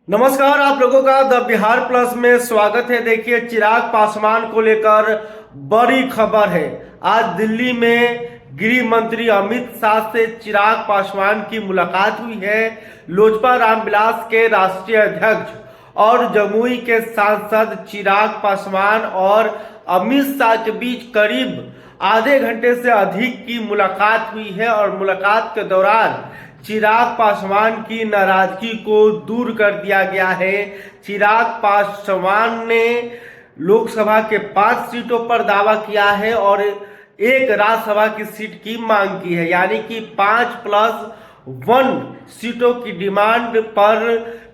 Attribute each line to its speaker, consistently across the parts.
Speaker 1: नमस्कार, आप लोगों का द बिहार प्लस में स्वागत है। देखिए, चिराग पासवान को लेकर बड़ी खबर है। आज दिल्ली में गृह मंत्री अमित शाह से चिराग पासवान की मुलाकात हुई है। लोजपा रामविलास के राष्ट्रीय अध्यक्ष और जमुई के सांसद चिराग पासवान और अमित शाह के बीच करीब आधे घंटे से अधिक की मुलाकात हुई है और मुलाकात के दौरान चिराग पासवान की नाराजगी को दूर कर दिया गया है। चिराग पासवान ने लोकसभा के 5 सीटों पर दावा किया है और एक राज्यसभा की सीट की मांग की है, यानी कि 5+1 सीटों की डिमांड पर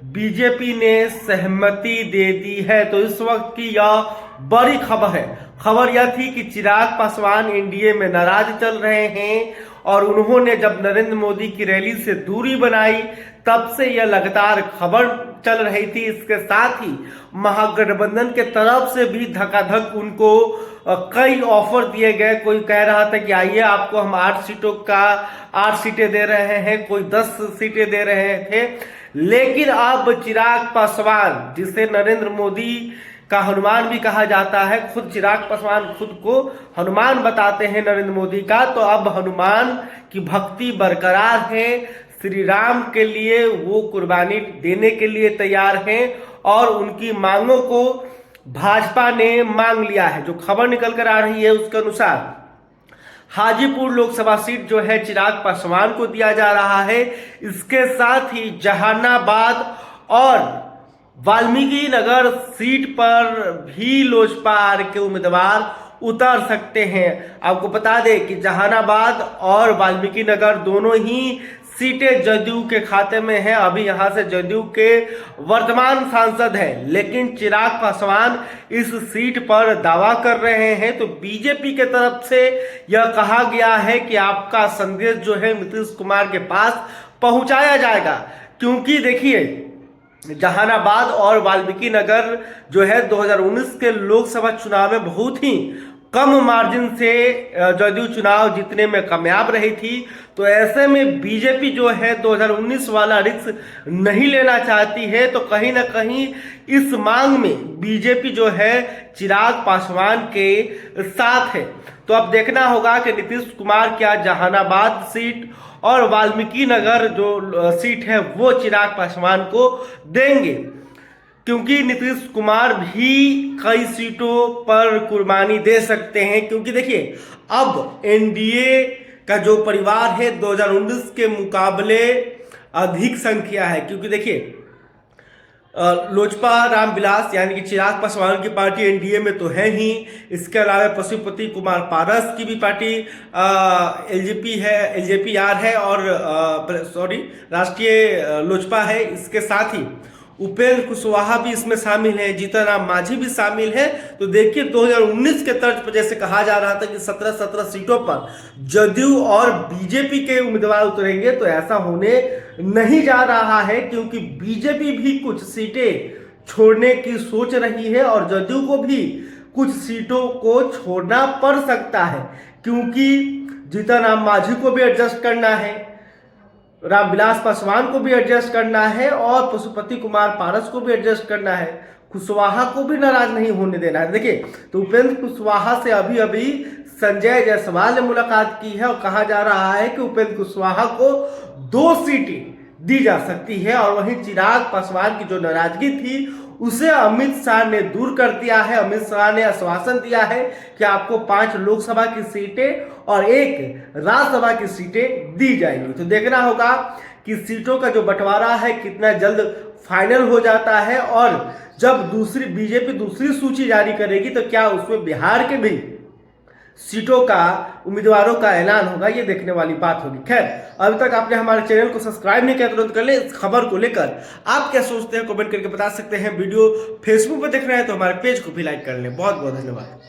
Speaker 1: बीजेपी ने सहमति दे दी है। तो इस वक्त की यह बड़ी खबर है। खबर यह थी कि चिराग पासवान एनडीए में नाराज चल रहे हैं और उन्होंने जब नरेंद्र मोदी की रैली से दूरी बनाई तब से यह लगातार खबर चल रही थी। इसके साथ ही महागठबंधन के तरफ से भी धकाधक उनको कई ऑफर दिए गए। कोई कह रहा था कि आइए आपको हम 8 सीटें दे रहे हैं, कोई 10 सीटें दे रहे थे। लेकिन अब चिराग पासवान, जिसे नरेंद्र मोदी का हनुमान भी कहा जाता है, खुद चिराग पासवान खुद को हनुमान बताते हैं नरेंद्र मोदी का, तो अब हनुमान की भक्ति बरकरार है। श्री राम के लिए वो कुर्बानी देने के लिए तैयार हैं और उनकी मांगों को भाजपा ने मांग लिया है। जो खबर निकल कर आ रही है उसके अनुसार हाजीपुर लोकसभा सीट जो है चिराग पासवान को दिया जा रहा है। इसके साथ ही जहानाबाद और वाल्मीकि नगर सीट पर भी लोजपा के उम्मीदवार उतर सकते हैं। आपको बता दें कि जहानाबाद और वाल्मीकि नगर दोनों ही सीटें जदयू के खाते में हैं। अभी यहां से जदयू के वर्तमान सांसद हैं, लेकिन चिराग पासवान इस सीट पर दावा कर रहे हैं। तो बीजेपी के तरफ से यह कहा गया है कि आपका संदेश जो है नीतीश कुमार के पास पहुंचाया जाएगा, क्योंकि देखिए जहानाबाद और वाल्मीकि नगर जो है 2019 के लोकसभा चुनाव में बहुत ही कम मार्जिन से जदयू चुनाव जीतने में कामयाब रही थी। तो ऐसे में बीजेपी जो है 2019 वाला रिस्क नहीं लेना चाहती है। तो कहीं ना कहीं इस मांग में बीजेपी जो है चिराग पासवान के साथ है। तो अब देखना होगा कि नीतीश कुमार क्या जहानाबाद सीट और वाल्मीकि नगर जो सीट है वो चिराग पासवान को देंगे, क्योंकि नीतीश कुमार भी कई सीटों पर कुर्बानी दे सकते हैं। क्योंकि देखिए अब एनडीए का जो परिवार है 2019 के मुकाबले अधिक संख्या है, क्योंकि देखिए लोजपा रामविलास यानी कि चिराग पासवान की पार्टी एनडीए में तो है ही। इसके अलावा पशुपति कुमार पारस की भी पार्टी एलजेपी-आर है और राष्ट्रीय लोजपा है। इसके साथ ही उपेंद्र कुशवाहा भी इसमें शामिल है, जीतन राम मांझी भी शामिल है। तो देखिए 2019 के तर्ज पर जैसे कहा जा रहा था कि 17 सीटों पर जदयू और बीजेपी के उम्मीदवार उतरेंगे, तो ऐसा होने नहीं जा रहा है, क्योंकि बीजेपी भी कुछ सीटें छोड़ने की सोच रही है और जदयू को भी कुछ सीटों को छोड़ना पड़ सकता है, क्योंकि जीतन राम मांझी को भी एडजस्ट करना है, रामविलास पासवान को भी एडजस्ट करना है और पशुपति कुमार पारस को भी एडजस्ट करना है। कुशवाहा को भी नाराज नहीं होने देना है। देखिए तो उपेंद्र कुशवाहा से अभी संजय जायसवाल ने मुलाकात की है और कहा जा रहा है कि उपेंद्र कुशवाहा को 2 सीटें दी जा सकती है। और वहीं चिराग पासवान की जो नाराजगी थी उसे अमित शाह ने दूर कर दिया है। अमित शाह ने आश्वासन दिया है कि आपको 5 लोकसभा की सीटें और 1 राज्यसभा की सीटें दी जाएंगी। तो देखना होगा कि सीटों का जो बंटवारा है कितना जल्द फाइनल हो जाता है, और जब बीजेपी दूसरी सूची जारी करेगी तो क्या उसमें बिहार के भी सीटों का उम्मीदवारों का ऐलान होगा, ये देखने वाली बात होगी। खैर, अभी तक आपने हमारे चैनल को सब्सक्राइब नहीं किया तो तुरंत कर ले। इस खबर को लेकर आप क्या सोचते हैं कमेंट करके बता सकते हैं। वीडियो फेसबुक पर देख रहे हैं तो हमारे पेज को भी लाइक कर लें। बहुत बहुत धन्यवाद।